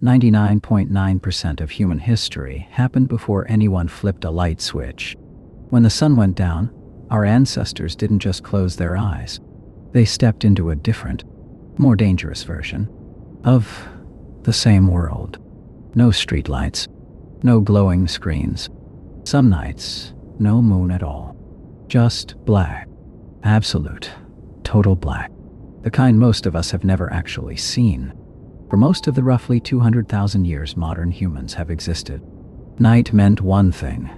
99.9% of human history happened before anyone flipped a light switch. When the sun went down, our ancestors didn't just close their eyes. They stepped into a different, more dangerous version of the same world. No streetlights, no glowing screens. Some nights, no moon at all. Just black. Absolute, total black. The kind most of us have never actually seen. For most of the roughly 200,000 years modern humans have existed, night meant one thing.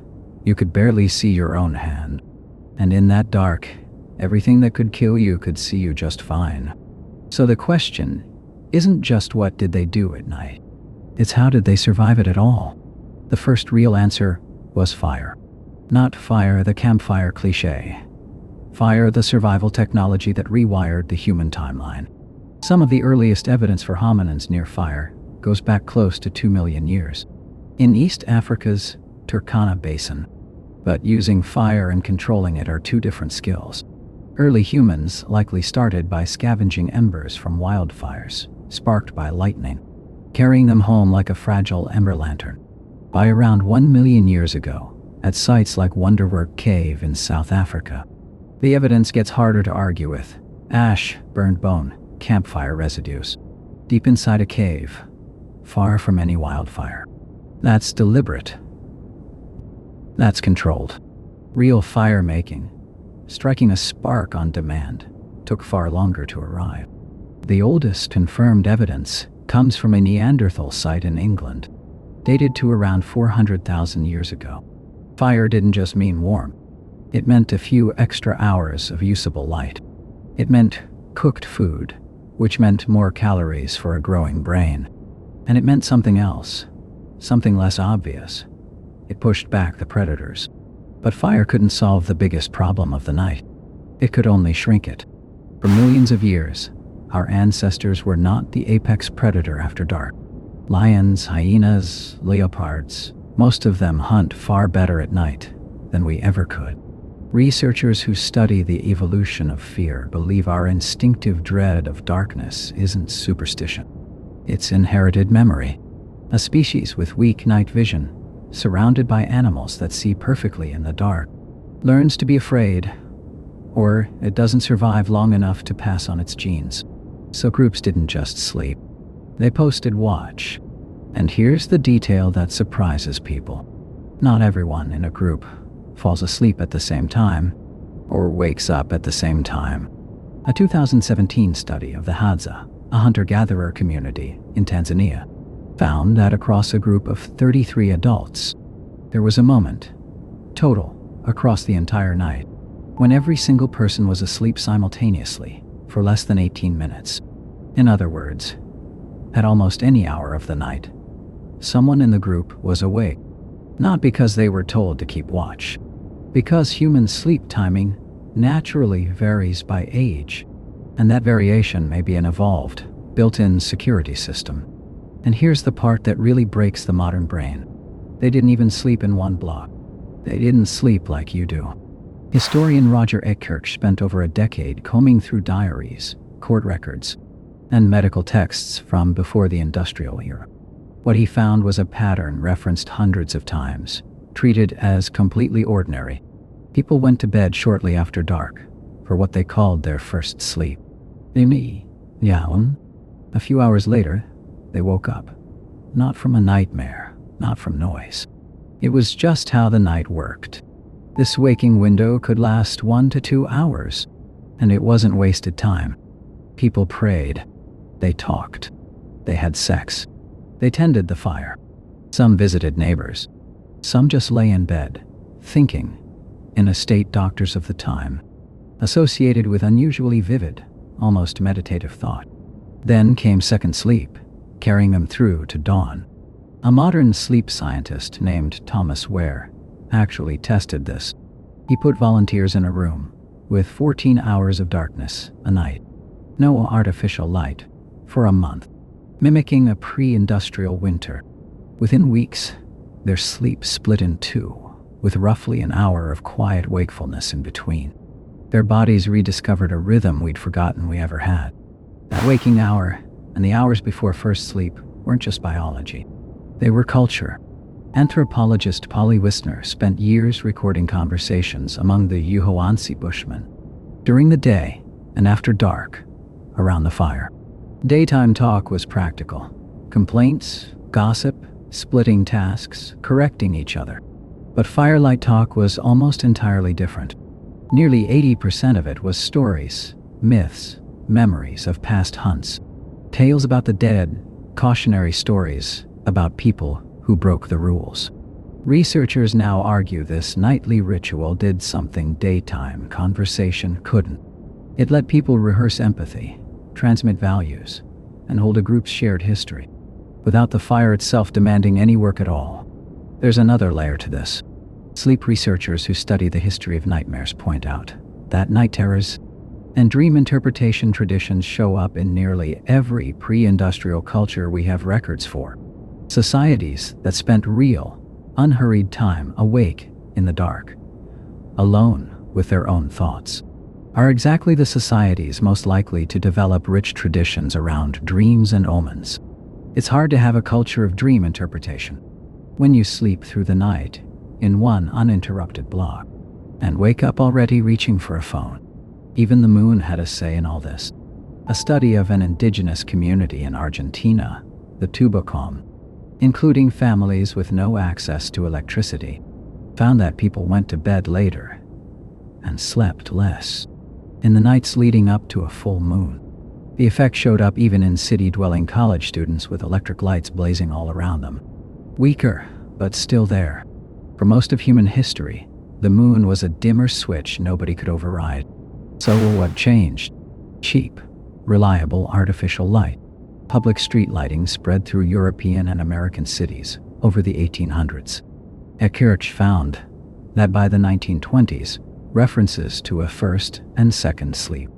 You could barely see your own hand. And in that dark, everything that could kill you could see you just fine. So the question isn't just what did they do at night. It's how did they survive it at all? The first real answer was fire. Not fire, the campfire cliché. Fire, the survival technology that rewired the human timeline. Some of the earliest evidence for hominins near fire goes back close to 2 million years, in East Africa's Turkana Basin. But using fire and controlling it are two different skills. Early humans likely started by scavenging embers from wildfires, sparked by lightning, carrying them home like a fragile ember lantern. By around 1 million years ago, at sites like Wonderwerk Cave in South Africa, the evidence gets harder to argue with. Ash, burned bone, campfire residues, deep inside a cave, far from any wildfire. That's deliberate. That's controlled. Real fire making, striking a spark on demand, took far longer to arrive. The oldest confirmed evidence comes from a Neanderthal site in England, dated to around 400,000 years ago. Fire didn't just mean warm. It meant a few extra hours of usable light. It meant cooked food, which meant more calories for a growing brain. And it meant something else, something less obvious. It pushed back the predators. But fire couldn't solve the biggest problem of the night. It could only shrink it. For millions of years, our ancestors were not the apex predator after dark. Lions, hyenas, leopards, most of them hunt far better at night than we ever could. Researchers who study the evolution of fear believe our instinctive dread of darkness isn't superstition. It's inherited memory. A species with weak night vision, surrounded by animals that see perfectly in the dark, learns to be afraid, or it doesn't survive long enough to pass on its genes. So groups didn't just sleep. They posted watch. And here's the detail that surprises people. Not everyone in a group falls asleep at the same time, or wakes up at the same time. A 2017 study of the Hadza, a hunter-gatherer community in Tanzania, found that across a group of 33 adults, there was a moment, total, across the entire night, when every single person was asleep simultaneously for less than 18 minutes. In other words, at almost any hour of the night, someone in the group was awake. Not because they were told to keep watch, because human sleep timing naturally varies by age, and that variation may be an evolved, built-in security system. And here's the part that really breaks the modern brain. They didn't even sleep in one block. They didn't sleep like you do. Historian Roger Ekirch spent over a decade combing through diaries, court records, and medical texts from before the industrial era. What he found was a pattern referenced hundreds of times, treated as completely ordinary. People went to bed shortly after dark for what they called their first sleep. A few hours later, they woke up. Not from a nightmare, not from noise. It was just how the night worked. This waking window could last 1 to 2 hours, and it wasn't wasted time. People prayed. They talked. They had sex. They tended the fire. Some visited neighbors. Some just lay in bed, thinking, in a state doctors of the time associated with unusually vivid, almost meditative thought. Then came second sleep, carrying them through to dawn. A modern sleep scientist named Thomas Wehr actually tested this. He put volunteers in a room with 14 hours of darkness a night, no artificial light, for a month, mimicking a pre-industrial winter. Within weeks, their sleep split in two, with roughly an hour of quiet wakefulness in between. Their bodies rediscovered a rhythm we'd forgotten we ever had. That waking hour and the hours before first sleep weren't just biology. They were culture. Anthropologist Wiessner spent years recording conversations among the hoansi Bushmen, during the day and after dark, around the fire. Daytime talk was practical. Complaints, gossip, splitting tasks, correcting each other. But firelight talk was almost entirely different. Nearly 80% of it was stories, myths, memories of past hunts, tales about the dead, cautionary stories about people who broke the rules. Researchers now argue this nightly ritual did something daytime conversation couldn't. It let people rehearse empathy, transmit values, and hold a group's shared history, without the fire itself demanding any work at all. There's another layer to this. Sleep researchers who study the history of nightmares point out that night terrors and dream interpretation traditions show up in nearly every pre-industrial culture we have records for. Societies that spent real, unhurried time awake in the dark, alone with their own thoughts, are exactly the societies most likely to develop rich traditions around dreams and omens. It's hard to have a culture of dream interpretation when you sleep through the night in one uninterrupted block and wake up already reaching for a phone. Even the moon had a say in all this. A study of an indigenous community in Argentina, the Tubacom, including families with no access to electricity, found that people went to bed later and slept less in the nights leading up to a full moon. The effect showed up even in city-dwelling college students with electric lights blazing all around them. Weaker, but still there. For most of human history, the moon was a dimmer switch nobody could override. So what changed? Cheap, reliable artificial light. Public street lighting spread through European and American cities over the 1800s. Ekirch found that by the 1920s, references to a first and second sleep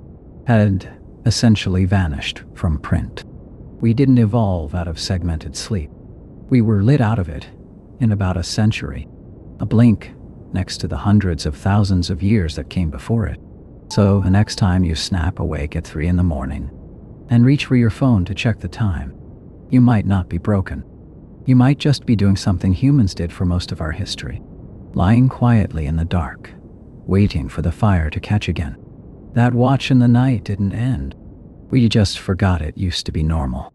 had essentially vanished from print. We didn't evolve out of segmented sleep. We were lit out of it in about a century, a blink next to the hundreds of thousands of years that came before it. So the next time you snap awake at 3 a.m. and reach for your phone to check the time, you might not be broken. You might just be doing something humans did for most of our history, lying quietly in the dark, waiting for the fire to catch again. That watch in the night didn't end. We just forgot it used to be normal.